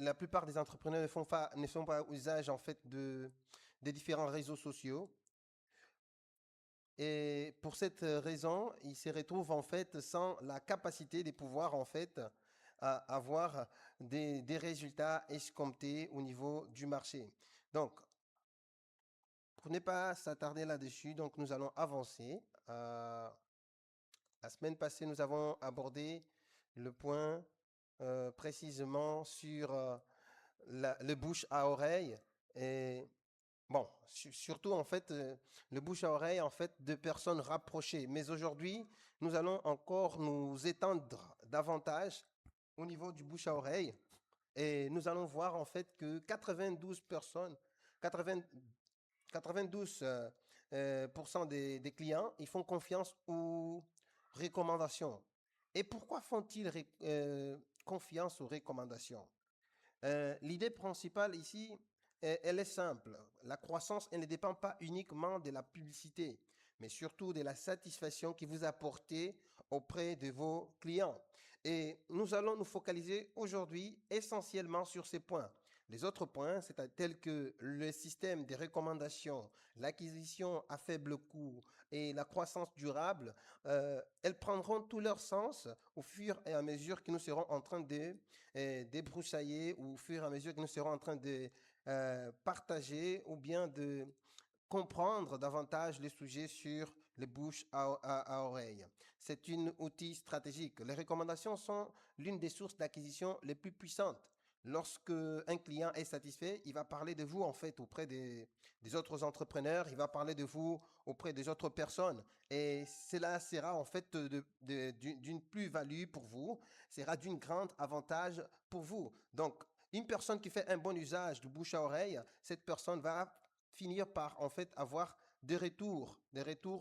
la plupart des entrepreneurs ne font pas usage en fait des différents réseaux sociaux. Et pour cette raison, ils se retrouvent en fait sans la capacité de pouvoir en fait avoir des résultats escomptés au niveau du marché. Donc, pour ne pas s'attarder là-dessus, donc nous allons avancer. La semaine passée, nous avons abordé le point précisément sur le bouche à oreille et bon, surtout en fait le bouche à oreille en fait de personnes rapprochées. Mais aujourd'hui, nous allons encore nous étendre davantage au niveau du bouche à oreille et nous allons voir en fait que 92 personnes, 80 92 pour cent des clients, ils font confiance aux recommandations. Et pourquoi font-ils confiance aux recommandations? L'idée principale ici, elle est simple. La croissance, elle ne dépend pas uniquement de la publicité, mais surtout de la satisfaction que vous apportez auprès de vos clients. Et nous allons nous focaliser aujourd'hui essentiellement sur ces points. Les autres points, c'est tels que le système des recommandations, l'acquisition à faible coût et la croissance durable, elles prendront tout leur sens au fur et à mesure que nous serons en train de débroussailler ou au fur et à mesure que nous serons en train de partager ou bien de comprendre davantage les sujets sur les bouches à oreille. C'est un outil stratégique. Les recommandations sont l'une des sources d'acquisition les plus puissantes. Lorsque un client est satisfait, il va parler de vous en fait auprès des autres entrepreneurs, il va parler de vous auprès des autres personnes et cela sera en fait d'une plus-value pour vous, sera d'une grande avantage pour vous. Donc, une personne qui fait un bon usage du bouche à oreille, cette personne va finir par en fait avoir des retours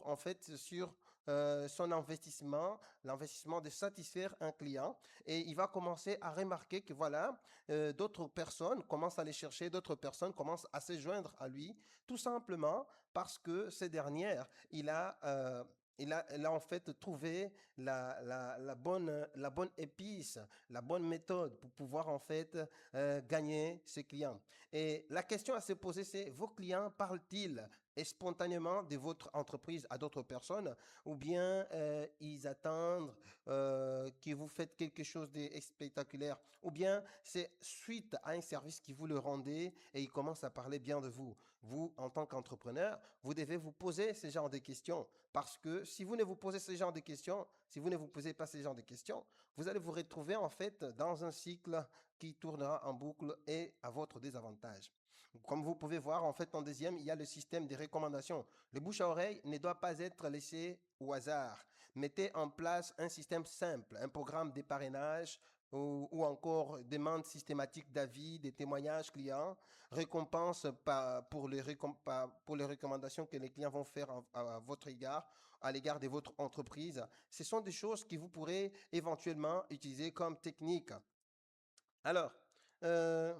en fait sur son investissement, l'investissement de satisfaire un client et il va commencer à remarquer que voilà, d'autres personnes commencent à les chercher, d'autres personnes commencent à se joindre à lui, tout simplement parce que ces dernières, il a en fait trouvé la bonne épice, la bonne méthode pour pouvoir en fait gagner ses clients. Et la question à se poser, c'est vos clients parlent-ils spontanément de votre entreprise à d'autres personnes ou bien ils attendent que vous faites quelque chose de spectaculaire ou bien c'est suite à un service que vous le rendez et ils commencent à parler bien de vous. Vous, en tant qu'entrepreneur, vous devez vous poser ce genre de questions parce que si vous ne vous posez ce genre de questions, si vous ne vous posez pas ce genre de questions, vous allez vous retrouver en fait dans un cycle qui tournera en boucle et à votre désavantage. Comme vous pouvez voir, en fait, en deuxième, il y a le système des recommandations. Le bouche à oreille ne doit pas être laissé au hasard. Mettez en place un système simple, un programme de parrainage ou encore demande systématique d'avis, des témoignages clients, récompense pour les recommandations que les clients vont faire à votre égard, à l'égard de votre entreprise. Ce sont des choses que vous pourrez éventuellement utiliser comme technique. Alors, euh,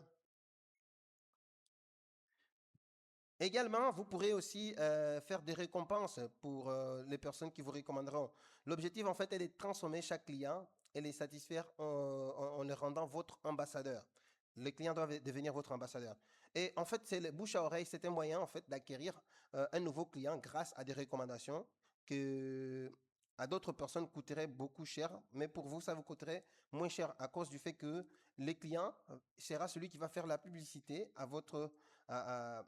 également, vous pourrez aussi faire des récompenses pour les personnes qui vous recommanderont. L'objectif, en fait, est de transformer chaque client et les satisfaire en les rendant votre ambassadeur. Les clients doivent devenir votre ambassadeur. Et en fait, c'est le bouche à oreille, c'est un moyen, en fait, d'acquérir un nouveau client grâce à des recommandations que à d'autres personnes coûteraient beaucoup cher, mais pour vous, ça vous coûterait moins cher à cause du fait que les clients sera celui qui va faire la publicité à votre, à,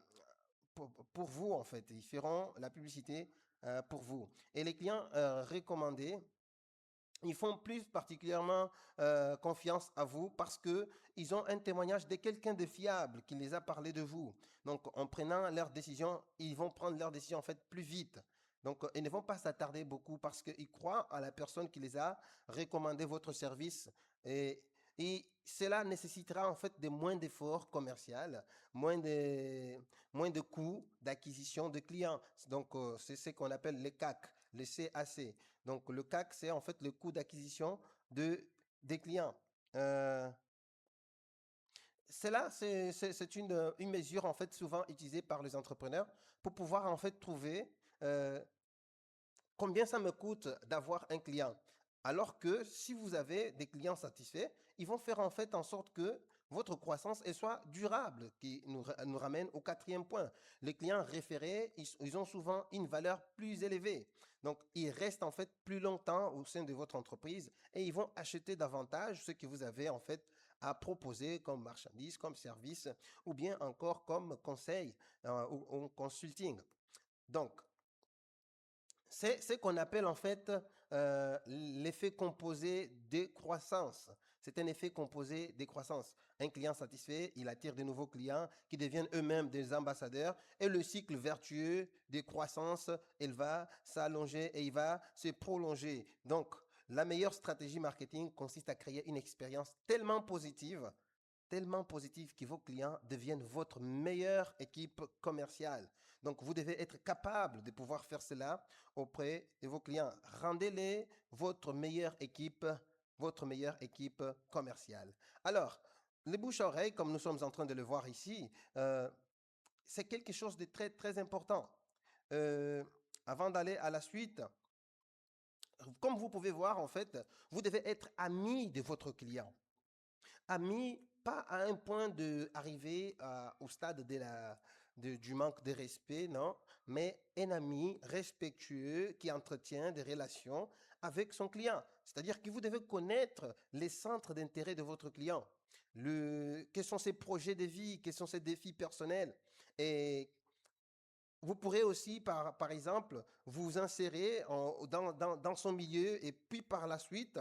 pour vous, en fait. Ils feront la publicité pour vous. Et les clients recommandés, ils font plus particulièrement confiance à vous parce que ils ont un témoignage de quelqu'un de fiable qui les a parlé de vous. Donc, en prenant leur décision, ils vont prendre leur décision en fait plus vite. Donc, ils ne vont pas s'attarder beaucoup parce qu'ils croient à la personne qui les a recommandé votre service et, et cela nécessitera en fait de moins d'efforts commerciaux, moins de, moins de coûts d'acquisition de clients. Donc, c'est ce qu'on appelle les CAC, les CAC. Donc, le CAC, c'est en fait le coût d'acquisition des clients. Euh, Cela, c'est une mesure en fait souvent utilisée par les entrepreneurs pour pouvoir en fait trouver euh, combien ça me coûte d'avoir un client. Alors que si vous avez des clients satisfaits, ils vont faire en fait en sorte que votre croissance elle soit durable, qui nous ramène au quatrième point. Les clients référés, ils ont souvent une valeur plus élevée. Donc, ils restent en fait plus longtemps au sein de votre entreprise et ils vont acheter davantage ce que vous avez en fait à proposer comme marchandise, comme service ou bien encore comme conseil ou consulting. Donc, c'est ce qu'on appelle en fait l'effet composé décroissance. C'est un effet composé décroissance. Un client satisfait, il attire de nouveaux clients qui deviennent eux-mêmes des ambassadeurs et le cycle vertueux de croissance, il va s'allonger et il va se prolonger. Donc, la meilleure stratégie marketing consiste à créer une expérience tellement positive que vos clients deviennent votre meilleure équipe commerciale. Donc, vous devez être capable de pouvoir faire cela auprès de vos clients. Rendez-les votre meilleure équipe commerciale. Alors, les bouche-oreille, comme nous sommes en train de le voir ici, c'est quelque chose de très, très important. Euh, Avant d'aller à la suite, comme vous pouvez voir, en fait, vous devez être ami de votre client. Ami, pas à un point de arriver au stade du manque de respect, non, mais un ami respectueux qui entretient des relations avec son client. C'est-à-dire que vous devez connaître les centres d'intérêt de votre client. Quels sont ses projets de vie, quels sont ses défis personnels. Et vous pourrez aussi, par exemple, vous insérer dans son milieu et puis par la suite,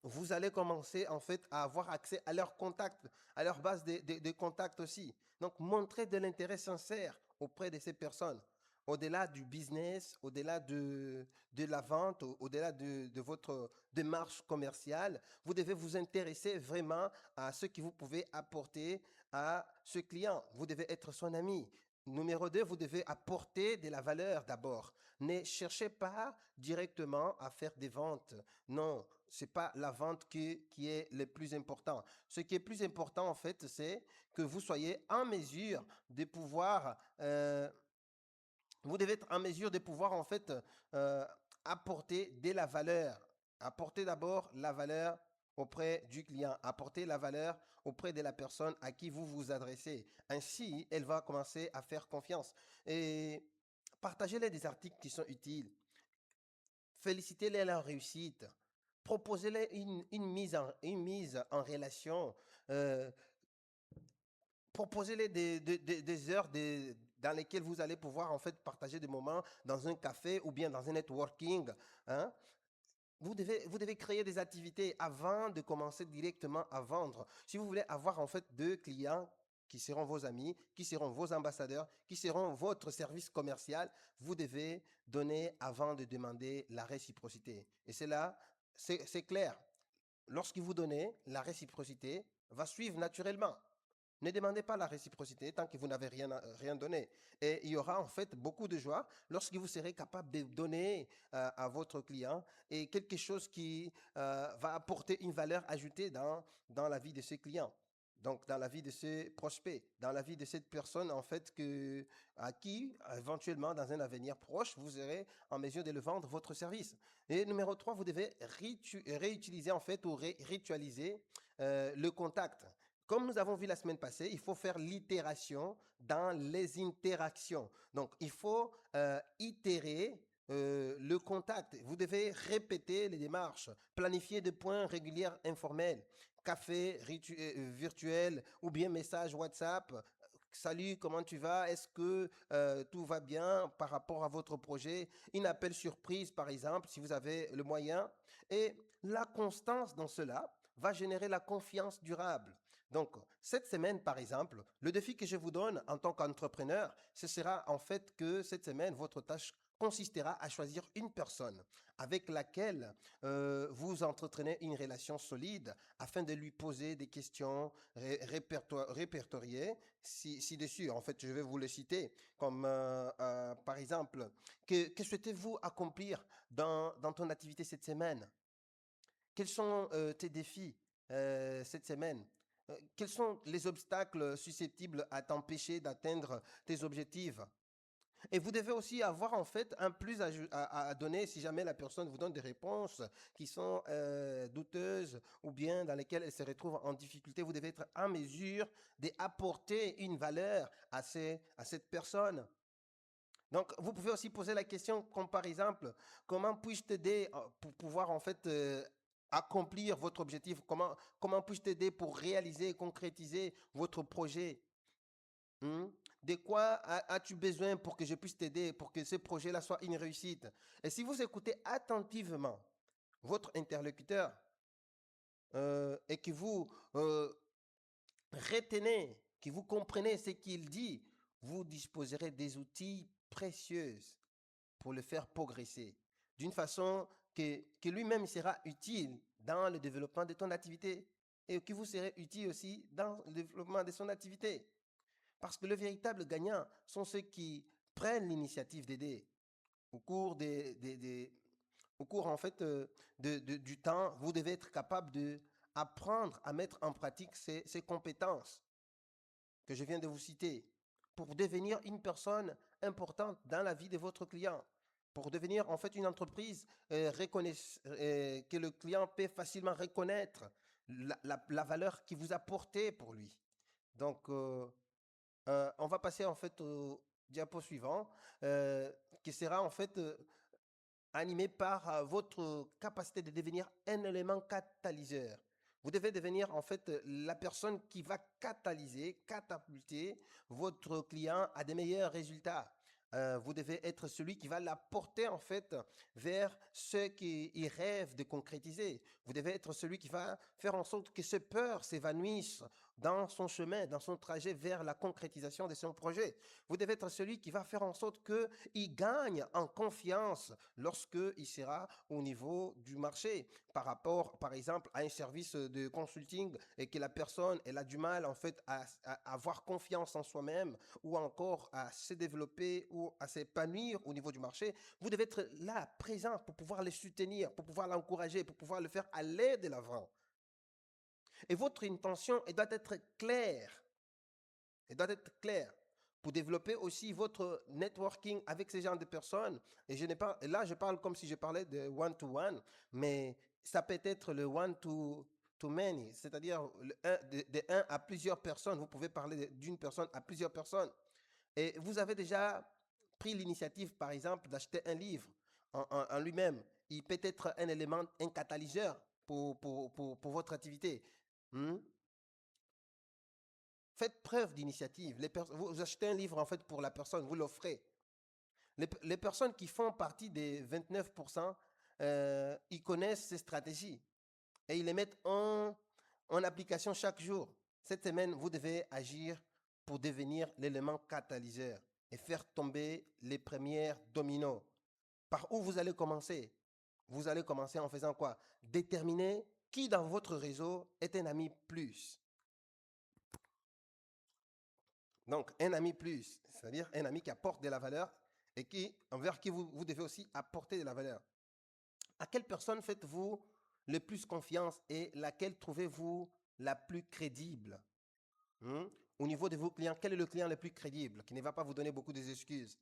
vous allez commencer en fait à avoir accès à leurs contacts, à leur base de contacts aussi. Donc, montrez de l'intérêt sincère auprès de ces personnes. Au-delà du business, au-delà de la vente, au-delà de votre démarche commerciale, vous devez vous intéresser vraiment à ce que vous pouvez apporter à ce client. Vous devez être son ami. Numéro 2, vous devez apporter de la valeur d'abord. Ne cherchez pas directement à faire des ventes. Non, c'est pas la vente qui est le plus important. Ce qui est plus important, en fait, c'est que vous soyez en mesure de pouvoir, vous devez être en mesure de pouvoir, en fait, euh, apporter de la valeur. Apporter d'abord la valeur auprès du client, apporter la valeur auprès de la personne à qui vous vous adressez. Ainsi, elle va commencer à faire confiance. Et partagez-les des articles qui sont utiles. Félicitez-les à leur réussite. Proposez-les une mise en relation. Euh, Proposez-les des heures dans lesquelles vous allez pouvoir en fait partager des moments dans un café ou bien dans un networking. Hein. Vous devez créer des activités avant de commencer directement à vendre. Si vous voulez avoir en fait deux clients qui seront vos amis, qui seront vos ambassadeurs, qui seront votre service commercial, vous devez donner avant de demander la réciprocité. Et c'est là, c'est clair. Lorsque vous donnez, la réciprocité va suivre naturellement. Ne demandez pas la réciprocité tant que vous n'avez rien donné. Et il y aura en fait beaucoup de joie lorsque vous serez capable de donner à votre client et quelque chose qui va apporter une valeur ajoutée dans la vie de ce client. Donc, dans la vie de ce prospect, dans la vie de cette personne, en fait, à qui, éventuellement, dans un avenir proche, vous serez en mesure de le vendre votre service. Et numéro 3, vous devez réutiliser, en fait, ou ritualiser le contact. Comme nous avons vu la semaine passée, il faut faire l'itération dans les interactions. Donc, il faut itérer le contact. Vous devez répéter les démarches, planifier des points réguliers informels, café virtuel ou bien message WhatsApp. Salut, comment tu vas? Est-ce que tout va bien par rapport à votre projet? Un appel surprise, par exemple, si vous avez le moyen. Et la constance dans cela va générer la confiance durable. Donc, cette semaine, par exemple, le défi que je vous donne en tant qu'entrepreneur, ce sera en fait que cette semaine, votre tâche consistera à choisir une personne avec laquelle vous entretenez une relation solide afin de lui poser des questions répertoriées ci-dessus. En fait, je vais vous le citer comme par exemple, que souhaitez-vous accomplir dans ton activité cette semaine? Quels sont tes défis cette semaine? Quels sont les obstacles susceptibles à t'empêcher d'atteindre tes objectifs? Et vous devez aussi avoir en fait un plus à donner si jamais la personne vous donne des réponses qui sont douteuses ou bien dans lesquelles elle se retrouve en difficulté. Vous devez être en mesure d'apporter une valeur à cette personne. Donc, vous pouvez aussi poser la question comme par exemple, comment puis-je t'aider pour pouvoir en fait accomplir votre objectif? Comment puis-je t'aider pour réaliser et concrétiser votre projet? Hmm? De quoi as-tu besoin pour que je puisse t'aider, pour que ce projet-là soit une réussite? Et si vous écoutez attentivement votre interlocuteur et que vous retenez, que vous comprenez ce qu'il dit, vous disposerez des outils précieux pour le faire progresser d'une façon que lui-même sera utile dans le développement de ton activité et que vous serez utile aussi dans le développement de son activité. Parce que le véritable gagnant sont ceux qui prennent l'initiative d'aider. Au cours, au cours en fait, du temps, vous devez être capable d'apprendre à mettre en pratique ces compétences que je viens de vous citer pour devenir une personne importante dans la vie de votre client, pour devenir en fait une entreprise que le client peut facilement reconnaître la valeur qui vous apportez pour lui. Donc, on va passer en fait au diapo suivant, qui sera en fait animé par votre capacité de devenir un élément catalyseur. Vous devez devenir en fait la personne qui va catalyser, catapulter votre client à des meilleurs résultats. Vous devez être celui qui va l'apporter en fait vers ce qu'il rêve de concrétiser. Vous devez être celui qui va faire en sorte que ces peurs s'évanouissent dans son chemin, dans son trajet vers la concrétisation de son projet. Vous devez être celui qui va faire en sorte qu'il gagne en confiance lorsqu'il sera au niveau du marché par rapport, par exemple, à un service de consulting et que la personne elle a du mal en fait à avoir confiance en soi-même ou encore à se développer ou à s'épanouir au niveau du marché, vous devez être là, présent pour pouvoir les soutenir, pour pouvoir l'encourager, pour pouvoir le faire aller de l'avant. Et votre intention, elle doit être claire. Elle doit être claire pour développer aussi votre networking avec ces genres de personnes. Et je n'ai pas, et là, je parle comme si je parlais de one-to-one, mais ça peut être le one to many, c'est-à-dire de un à plusieurs personnes. Vous pouvez parler d'une personne à plusieurs personnes. Et vous avez déjà pris l'initiative, par exemple, d'acheter un livre en lui-même. Il peut être un élément, un catalyseur pour votre activité. Hmm? Faites preuve d'initiative. Vous achetez un livre en fait pour la personne, vous l'offrez. Les personnes qui font partie des 29%, ils connaissent ces stratégies et ils les mettent en application chaque jour. Cette semaine, vous devez agir pour devenir l'élément catalyseur et faire tomber les premières dominos. Par où vous allez commencer? Vous allez commencer en faisant quoi? Déterminer qui dans votre réseau est un ami plus. Donc, un ami plus, c'est-à-dire un ami qui apporte de la valeur et envers qui vous devez aussi apporter de la valeur. À quelle personne faites-vous le plus confiance et laquelle trouvez-vous la plus crédible? Hmm? Au niveau de vos clients, quel est le client le plus crédible qui ne va pas vous donner beaucoup d'excuses?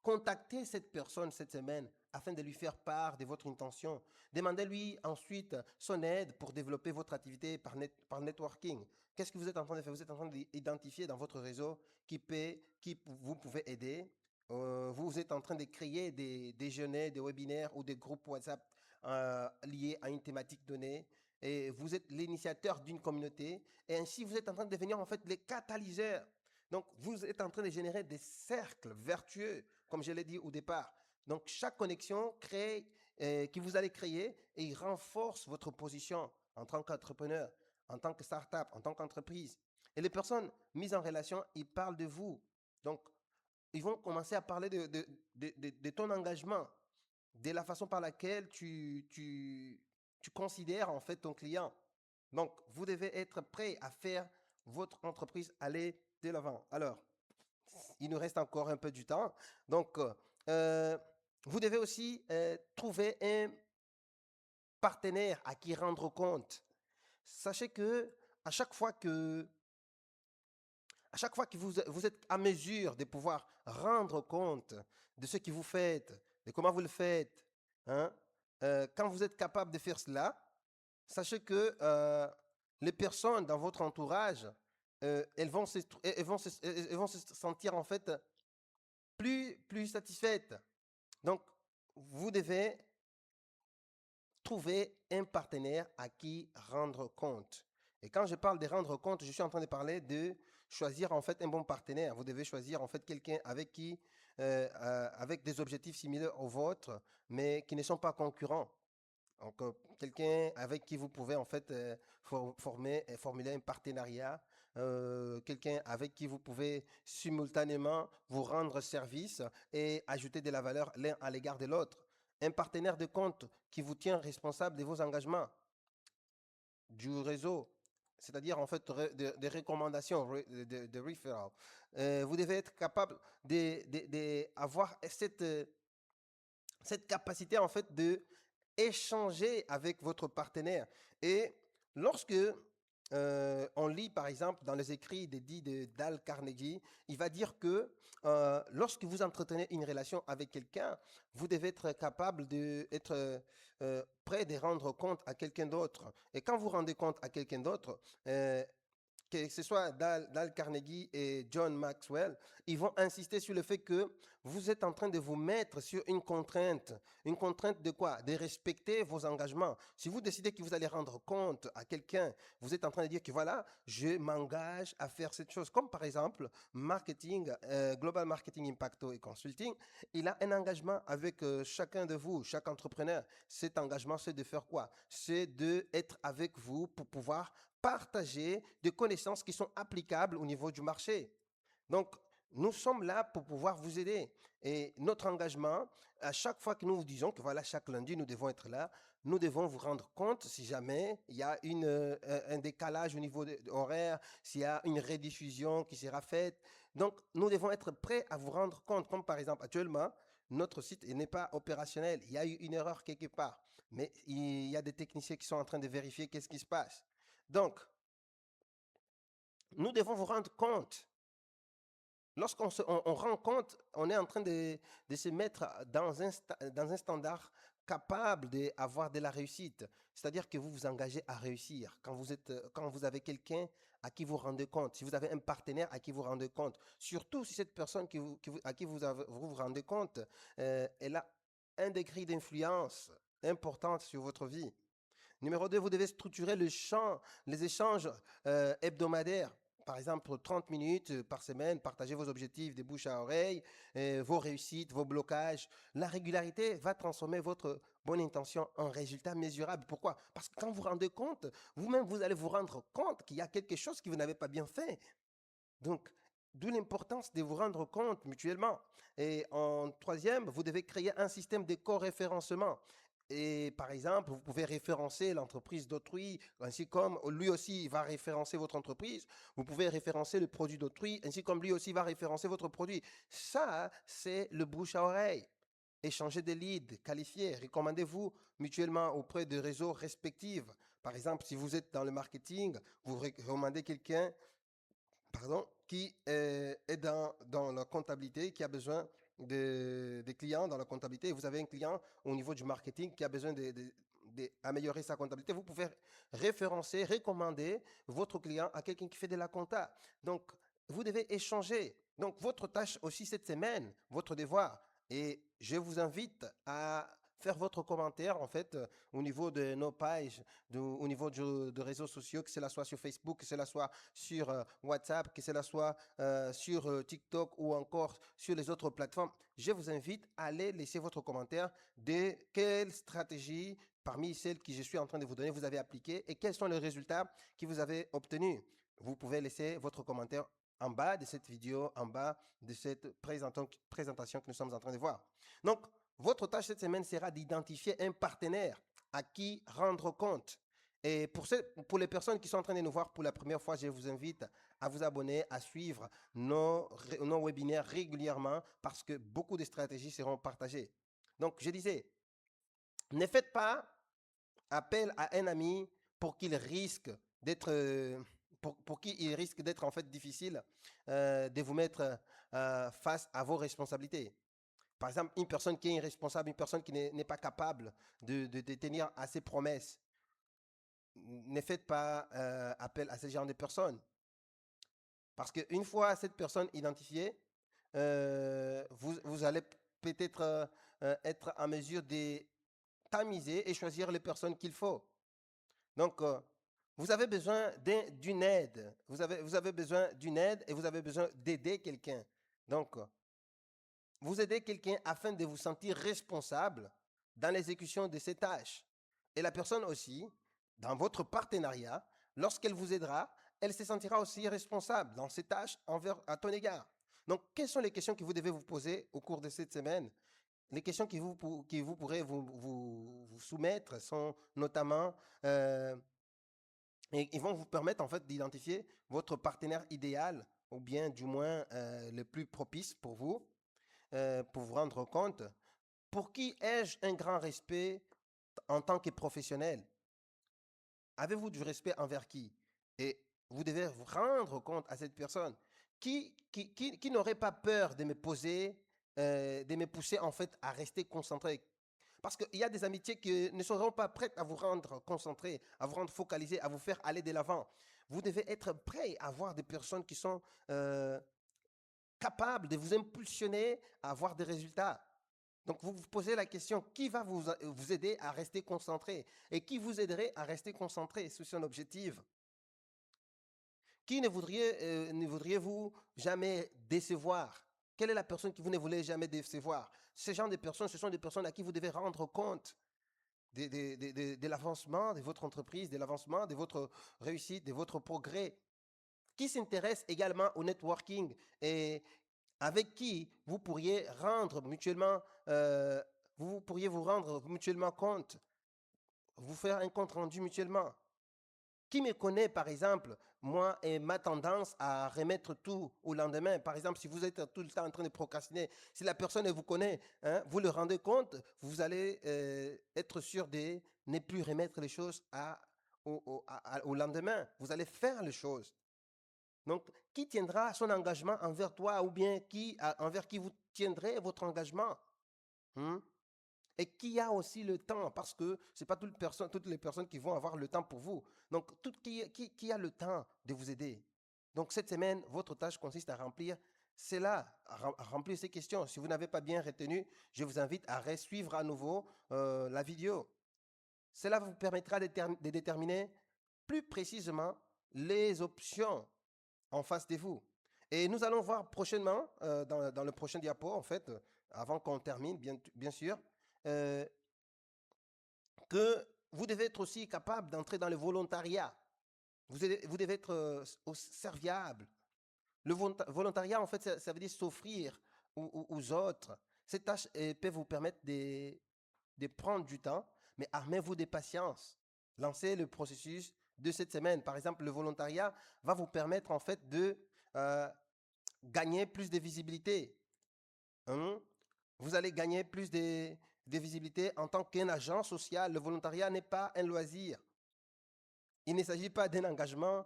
Contactez cette personne cette semaine afin de lui faire part de votre intention. Demandez-lui ensuite son aide pour développer votre activité par networking. Qu'est-ce que vous êtes en train de faire? Vous êtes en train d'identifier dans votre réseau qui vous pouvez aider. Vous êtes en train de créer des déjeuners, des webinaires ou des groupes WhatsApp liés à une thématique donnée. Et vous êtes l'initiateur d'une communauté. Et ainsi, vous êtes en train de devenir en fait les catalyseurs. Donc, vous êtes en train de générer des cercles vertueux comme je l'ai dit au départ. Donc, chaque connexion que vous allez créer et il renforce votre position en tant qu'entrepreneur, en tant que start-up, en tant qu'entreprise. Et les personnes mises en relation, ils parlent de vous. Donc, ils vont commencer à parler de ton engagement, de la façon par laquelle tu considères en fait ton client. Donc, vous devez être prêt à faire votre entreprise aller de l'avant. Alors, il nous reste encore un peu du temps. Donc, vous devez aussi trouver un partenaire à qui rendre compte. Sachez que à chaque fois que À chaque fois que vous êtes à mesure de pouvoir rendre compte de ce que vous faites, de comment vous le faites, hein, quand vous êtes capable de faire cela, sachez que les personnes dans votre entourage, elles vont se sentir en fait plus satisfaites. Donc, vous devez trouver un partenaire à qui rendre compte. Et quand je parle de rendre compte, je suis en train de parler de choisir en fait un bon partenaire. Vous devez choisir en fait quelqu'un avec qui, avec des objectifs similaires aux vôtres, mais qui ne sont pas concurrents. Donc, quelqu'un avec qui vous pouvez en fait formuler un partenariat, quelqu'un avec qui vous pouvez simultanément vous rendre service et ajouter de la valeur l'un à l'égard de l'autre. Un partenaire de compte qui vous tient responsable de vos engagements, du réseau, c'est-à-dire en fait des recommandations, de referral. Vous devez être capable d'avoir cette capacité en fait de échanger avec votre partenaire. Et lorsque on lit par exemple dans les écrits de Dale Carnegie, il va dire que lorsque vous entretenez une relation avec quelqu'un, vous devez être capable d'être prêt de rendre compte à quelqu'un d'autre. Et quand vous rendez compte à quelqu'un d'autre, que ce soit Dale Carnegie et John Maxwell, ils vont insister sur le fait que vous êtes en train de vous mettre sur une contrainte. Une contrainte de quoi? De respecter vos engagements. Si vous décidez que vous allez rendre compte à quelqu'un, vous êtes en train de dire que voilà, je m'engage à faire cette chose. Comme par exemple, marketing, Global Marketing Impacto et Consulting, il a un engagement avec chacun de vous, chaque entrepreneur. Cet engagement, c'est de faire quoi? C'est d'être avec vous pour pouvoir partager des connaissances qui sont applicables au niveau du marché. Donc, nous sommes là pour pouvoir vous aider. Et notre engagement, à chaque fois que nous vous disons que voilà, chaque lundi, nous devons être là, nous devons vous rendre compte si jamais il y a un décalage au niveau horaire, s'il y a une rediffusion qui sera faite. Donc, nous devons être prêts à vous rendre compte, comme par exemple actuellement, notre site n'est pas opérationnel. Il y a eu une erreur quelque part. Mais il y a des techniciens qui sont en train de vérifier qu'est-ce qui se passe. Donc, nous devons vous rendre compte. Lorsqu'on on rend compte, on est en train de se mettre dans un standard capable d'avoir de la réussite. C'est-à-dire que vous vous engagez à réussir. Quand vous avez quelqu'un à qui vous rendez compte, si vous avez un partenaire à qui vous rendez compte, surtout si cette personne à qui vous vous rendez compte, elle a un degré d'influence importante sur votre vie. Numéro 2, vous devez structurer les échanges hebdomadaires. Par exemple, 30 minutes par semaine, partagez vos objectifs de bouche à oreille, vos réussites, vos blocages. La régularité va transformer votre bonne intention en résultat mesurable. Pourquoi? Parce que quand vous vous rendez compte, vous-même, vous allez vous rendre compte qu'il y a quelque chose que vous n'avez pas bien fait. Donc, d'où l'importance de vous rendre compte mutuellement. Et en troisième, vous devez créer un système de co-référencement. Et par exemple, vous pouvez référencer l'entreprise d'autrui, ainsi comme lui aussi va référencer votre entreprise. Vous pouvez référencer le produit d'autrui, ainsi comme lui aussi va référencer votre produit. Ça, c'est le bouche à oreille. Échangez des leads qualifiés, recommandez-vous mutuellement auprès de réseaux respectifs. Par exemple, si vous êtes dans le marketing, vous recommandez quelqu'un qui est dans la comptabilité, qui a besoin des clients dans la comptabilité, et vous avez un client au niveau du marketing qui a besoin d'améliorer sa comptabilité, vous pouvez référencer, recommander votre client à quelqu'un qui fait de la compta. Donc, vous devez échanger. Donc, votre tâche aussi cette semaine, votre devoir, et je vous invite à faire votre commentaire, en fait, au niveau de nos pages, au niveau de réseaux sociaux, que cela soit sur Facebook, que cela soit sur WhatsApp, que cela soit sur TikTok ou encore sur les autres plateformes. Je vous invite à aller laisser votre commentaire de quelle stratégie parmi celles que je suis en train de vous donner vous avez appliqué et quels sont les résultats que vous avez obtenus. Vous pouvez laisser votre commentaire en bas de cette vidéo, en bas de cette présentation que nous sommes en train de voir. Donc, votre tâche cette semaine sera d'identifier un partenaire à qui rendre compte. Et pour les personnes qui sont en train de nous voir pour la première fois, je vous invite à vous abonner, à suivre nos webinaires régulièrement parce que beaucoup de stratégies seront partagées. Donc, je disais, ne faites pas appel à un ami pour qu'il risque d'être pour qui il risque d'être en fait difficile de vous mettre face à vos responsabilités. Par exemple, une personne qui est irresponsable, une personne qui n'est pas capable de tenir à ses promesses, ne faites pas appel à ce genre de personnes. Parce qu'une fois cette personne identifiée, vous allez peut-être être en mesure de tamiser et choisir les personnes qu'il faut. Donc, vous avez besoin d'une aide. Vous avez besoin d'une aide et vous avez besoin d'aider quelqu'un. Donc, vous aidez quelqu'un afin de vous sentir responsable dans l'exécution de ses tâches. Et la personne aussi, dans votre partenariat, lorsqu'elle vous aidera, elle se sentira aussi responsable dans ses tâches à ton égard. Donc, quelles sont les questions que vous devez vous poser au cours de cette semaine? Les questions qui vous pourrez vous soumettre sont notamment, et ils vont vous permettre en fait d'identifier votre partenaire idéal ou bien du moins le plus propice pour vous rendre compte. Pour qui ai-je un grand respect en tant que professionnel? Avez-vous du respect envers qui? Et vous devez vous rendre compte à cette personne qui n'aurait pas peur de me pousser en fait à rester concentré. Parce qu'il y a des amitiés qui ne seront pas prêtes à vous rendre concentré, à vous rendre focalisé, à vous faire aller de l'avant. Vous devez être prêt à avoir des personnes qui sont capables de vous impulsionner à avoir des résultats. Donc, vous vous posez la question, qui va vous aider à rester concentré? Et qui vous aiderait à rester concentré sur son objectif? Qui ne voudriez-vous jamais décevoir? Quelle est la personne que vous ne voulez jamais décevoir? Ce genre de personnes, ce sont des personnes à qui vous devez rendre compte de l'avancement de votre entreprise, de l'avancement de votre réussite, de votre progrès. Qui s'intéresse également au networking et avec qui vous pourriez vous pourriez vous rendre mutuellement compte, vous faire un compte rendu mutuellement. Qui me connaît, par exemple, moi et ma tendance à remettre tout au lendemain. Par exemple, si vous êtes tout le temps en train de procrastiner, si la personne vous connaît, hein, vous le rendez compte, vous allez être sûr de ne plus remettre les choses au lendemain. Vous allez faire les choses. Donc, qui tiendra son engagement envers toi ou bien envers qui vous tiendrez votre engagement? Hmm? Et qui a aussi le temps, parce que ce n'est pas toutes les personnes qui vont avoir le temps pour vous. Donc, qui a le temps de vous aider? Donc, cette semaine, votre tâche consiste à remplir cela, à remplir ces questions. Si vous n'avez pas bien retenu, je vous invite à suivre à nouveau la vidéo. Cela vous permettra de déterminer plus précisément les options en face de vous. Et nous allons voir prochainement, dans le prochain diapo, en fait, avant qu'on termine, bien sûr, euh, que vous devez être aussi capable d'entrer dans le volontariat. Vous devez être serviable. Le volontariat, en fait, ça veut dire s'offrir aux autres. Cette tâche peut vous permettre de prendre du temps, mais armez-vous de patience. Lancez le processus de cette semaine. Par exemple, le volontariat va vous permettre, en fait, de euh, gagner plus de visibilité. Hein? Vous allez gagner plus de visibilité en tant qu'un agent social. Le volontariat n'est pas un loisir. Il ne s'agit pas d'un engagement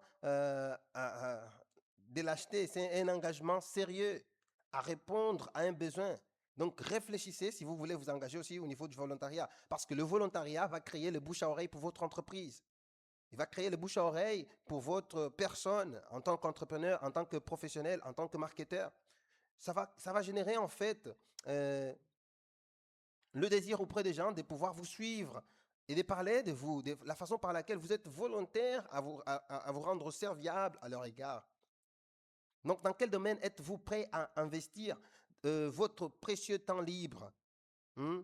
de l'acheter, c'est un engagement sérieux à répondre à un besoin. Donc réfléchissez si vous voulez vous engager aussi au niveau du volontariat, parce que le volontariat va créer le bouche à oreille pour votre entreprise. Il va créer le bouche à oreille pour votre personne en tant qu'entrepreneur, en tant que professionnel, en tant que marketeur. Ça va générer en fait euh, le désir auprès des gens de pouvoir vous suivre et de parler de vous, de la façon par laquelle vous êtes volontaire à vous rendre serviable à leur égard. Donc, dans quel domaine êtes-vous prêt à investir votre précieux temps libre? Hmm?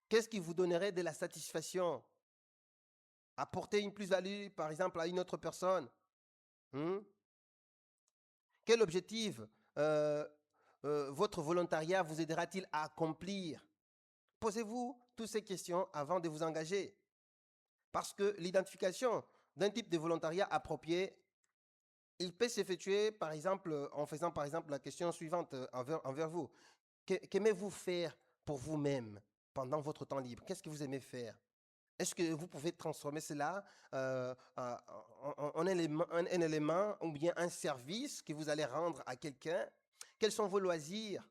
Qu'est-ce qui vous donnerait de la satisfaction? Apporter une plus-value, par exemple, à une autre personne? Hmm? Quel objectif euh, votre volontariat vous aidera-t-il à accomplir? Posez-vous toutes ces questions avant de vous engager. Parce que l'identification d'un type de volontariat approprié, il peut s'effectuer, par exemple, en faisant, par exemple, la question suivante envers vous. Qu'aimez-vous faire pour vous-même pendant votre temps libre? Qu'est-ce que vous aimez faire? Est-ce que vous pouvez transformer cela en un élément ou bien un service que vous allez rendre à quelqu'un? Quels sont vos loisirs?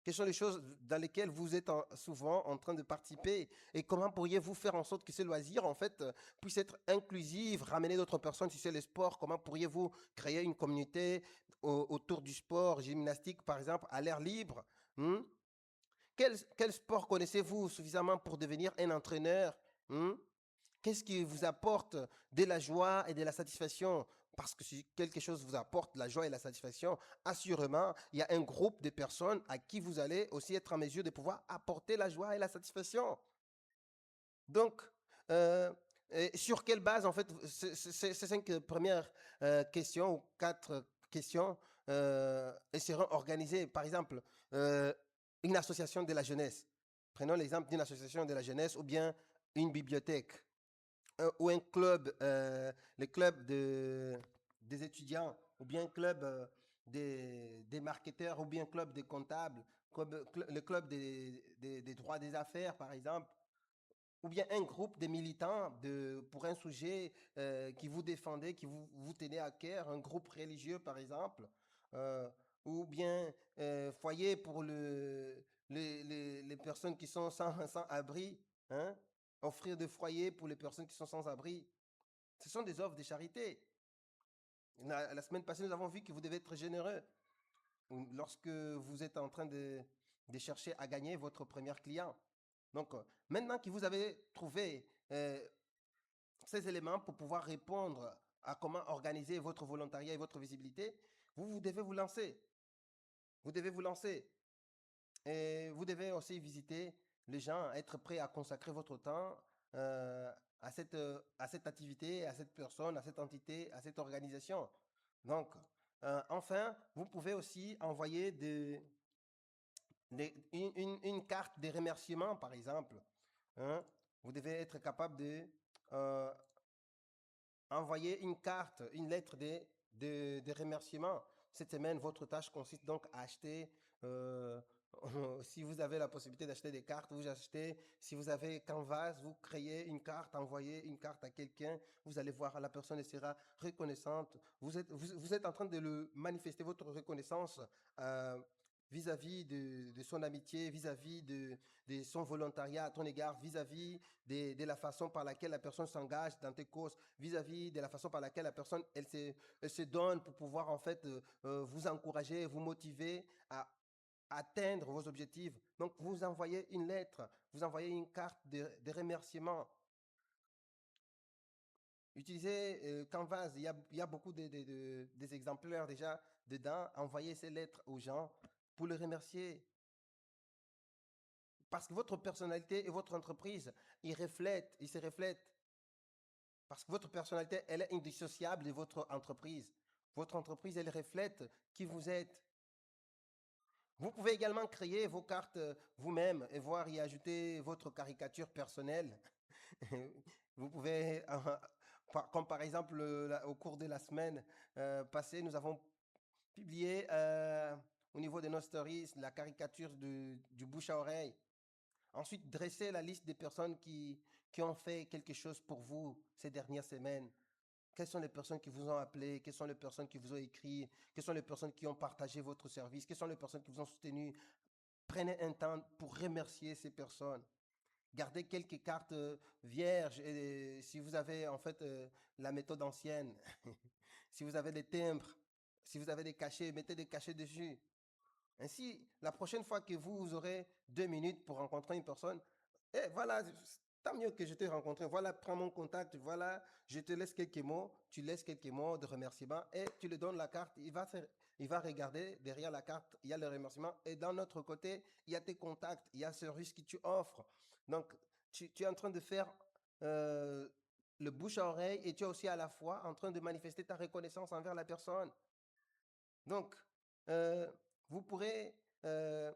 Quelles sont les choses dans lesquelles vous êtes souvent en train de participer? Et comment pourriez-vous faire en sorte que ces loisirs, en fait, puissent être inclusifs, ramener d'autres personnes si c'est le sport? Comment pourriez-vous créer une communauté autour du sport, gymnastique, par exemple, à l'air libre? Hmm? Quel sport connaissez-vous suffisamment pour devenir un entraîneur? Hmm? Qu'est-ce qui vous apporte de la joie et de la satisfaction? Parce que si quelque chose vous apporte la joie et la satisfaction, assurément, il y a un groupe de personnes à qui vous allez aussi être en mesure de pouvoir apporter la joie et la satisfaction. Donc, euh, et sur quelle base, en fait, ces cinq premières questions ou quatre questions elles seront organisées? Par exemple, euh, une association de la jeunesse. Prenons l'exemple d'une association de la jeunesse ou bien une bibliothèque ou un club, le club des étudiants, ou bien club des marketeurs, ou bien club des comptables, le club des droits des affaires, par exemple, ou bien un groupe de militants pour un sujet qui vous défendez, vous tenez à cœur, un groupe religieux, par exemple, euh, ou bien foyer pour les personnes qui sont sans abri, hein? Offrir des foyers pour les personnes qui sont sans abri. Ce sont des offres de charité. La semaine passée, nous avons vu que vous devez être généreux lorsque vous êtes en train de chercher à gagner votre premier client. Donc, maintenant que vous avez trouvé ces éléments pour pouvoir répondre à comment organiser votre volontariat et votre visibilité, vous devez vous lancer. Vous devez vous lancer. Et vous devez aussi visiter les gens, être prêt à consacrer votre temps euh, à cette activité, à cette personne, à cette entité, à cette organisation. Donc, enfin, vous pouvez aussi envoyer une carte de remerciement, par exemple. Hein. Vous devez être capable de euh, envoyer une carte, une lettre de remerciement. Cette semaine, votre tâche consiste donc à acheter, euh, si vous avez la possibilité d'acheter des cartes, vous achetez. Si vous avez Canvas, vous créez une carte, envoyez une carte à quelqu'un. Vous allez voir, la personne elle sera reconnaissante. Vous êtes en train de le manifester votre reconnaissance euh, vis-à-vis de son amitié, vis-à-vis de son volontariat à ton égard, vis-à-vis de la façon par laquelle la personne s'engage dans tes causes, vis-à-vis de la façon par laquelle la personne elle se donne pour pouvoir en fait vous encourager, vous motiver à atteindre vos objectifs. Donc vous envoyez une lettre, vous envoyez une carte de remerciement. Utilisez Canvas, il y a beaucoup des exemplaires déjà dedans. Envoyez ces lettres aux gens pour les remercier. Parce que votre personnalité et votre entreprise, ils se reflètent. Parce que votre personnalité, elle est indissociable de votre entreprise. Votre entreprise, elle reflète qui vous êtes. Vous pouvez également créer vos cartes vous-même et voir y ajouter votre caricature personnelle. Vous pouvez, comme par exemple au cours de la semaine passée, nous avons publié au niveau de nos stories la caricature du bouche à oreille. Ensuite, dressez la liste des personnes qui ont fait quelque chose pour vous ces dernières semaines. Quelles sont les personnes qui vous ont appelé? Quelles sont les personnes qui vous ont écrit? Quelles sont les personnes qui ont partagé votre service? Quelles sont les personnes qui vous ont soutenu? Prenez un temps pour remercier ces personnes. Gardez quelques cartes vierges et si vous avez en fait la méthode ancienne, si vous avez des timbres, si vous avez des cachets, mettez des cachets dessus. Ainsi, la prochaine fois que vous aurez 2 minutes pour rencontrer une personne, eh, voilà, tant mieux que je t'ai rencontré. Voilà, prends mon contact. Voilà, je te laisse quelques mots. Tu laisses quelques mots de remerciement et tu lui donnes la carte. Il va regarder derrière la carte. Il y a le remerciement. Et d'un autre côté, il y a tes contacts. Il y a ce service que tu offres. Donc, tu es en train de faire euh, le bouche à oreille et tu es aussi à la fois en train de manifester ta reconnaissance envers la personne. Donc, euh, vous pourrez euh,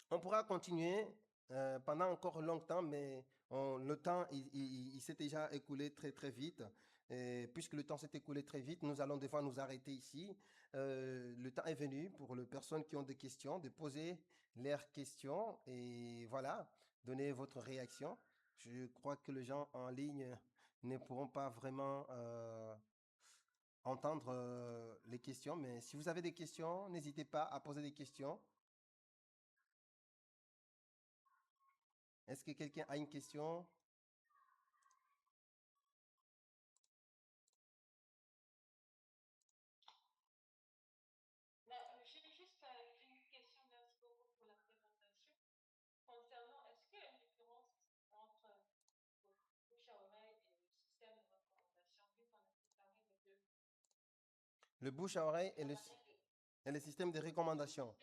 on pourra continuer pendant encore longtemps, mais le temps, il s'est déjà écoulé très très vite. Et puisque le temps s'est écoulé très vite, nous allons devoir nous arrêter ici. Le temps est venu pour les personnes qui ont des questions, de poser leurs questions et voilà, donner votre réaction. Je crois que les gens en ligne ne pourront pas vraiment entendre les questions, mais si vous avez des questions, n'hésitez pas à poser des questions. Est-ce que quelqu'un a une question? Le bouche à oreille et le système de recommandation.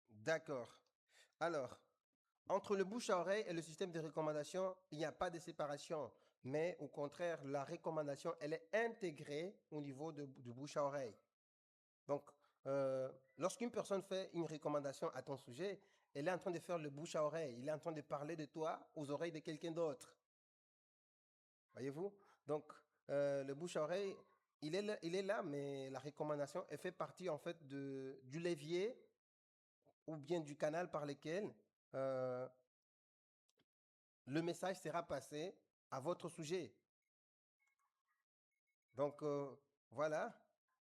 D'accord. Alors, entre le bouche à oreille et le système de recommandation, il n'y a pas de séparation, mais au contraire, la recommandation, elle est intégrée au niveau du bouche à oreille. Donc, lorsqu'une personne fait une recommandation à ton sujet, elle est en train de faire le bouche à oreille. Il est en train de parler de toi aux oreilles de quelqu'un d'autre. Voyez-vous? Donc, le bouche à oreille, il est là, mais la recommandation, elle fait partie en fait du levier ou bien du canal par lequel euh, le message sera passé à votre sujet. Donc, voilà.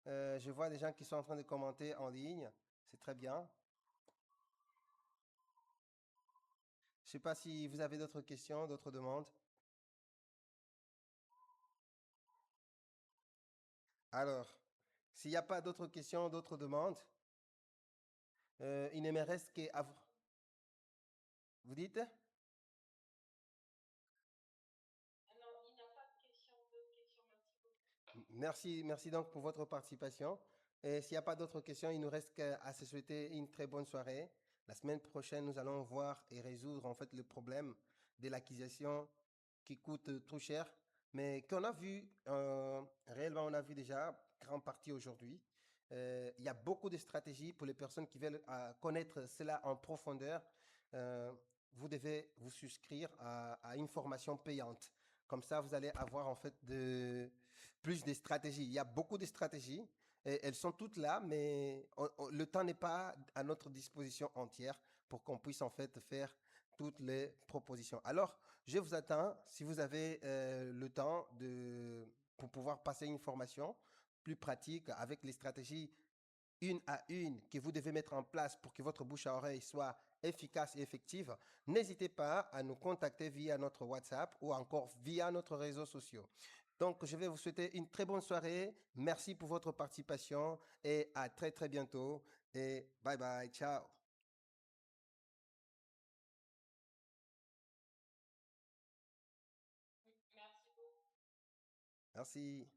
Je vois des gens qui sont en train de commenter en ligne. C'est très bien. Je ne sais pas si vous avez d'autres questions, d'autres demandes. Alors, s'il n'y a pas d'autres questions, d'autres demandes, il ne me reste qu'à vous. Vous dites? Merci, merci donc pour votre participation. Et s'il n'y a pas d'autres questions, il nous reste qu'à se souhaiter une très bonne soirée. La semaine prochaine, nous allons voir et résoudre en fait le problème de l'acquisition qui coûte trop cher, mais qu'on a vu, réellement on a vu déjà, grande partie aujourd'hui. Il y a beaucoup de stratégies pour les personnes qui veulent connaître cela en profondeur. Euh, vous devez vous souscrire à une formation payante. Comme ça, vous allez avoir en fait plus de stratégies. Il y a beaucoup de stratégies. Et elles sont toutes là, mais le temps n'est pas à notre disposition entière pour qu'on puisse en fait faire toutes les propositions. Alors, je vous attends si vous avez le temps pour pouvoir passer une formation plus pratique avec les stratégies une à une que vous devez mettre en place pour que votre bouche à oreille soit efficace et effective. N'hésitez pas à nous contacter via notre WhatsApp ou encore via notre réseaux sociaux. Donc, je vais vous souhaiter une très bonne soirée. Merci pour votre participation et à très très bientôt. Et bye bye, ciao. Merci.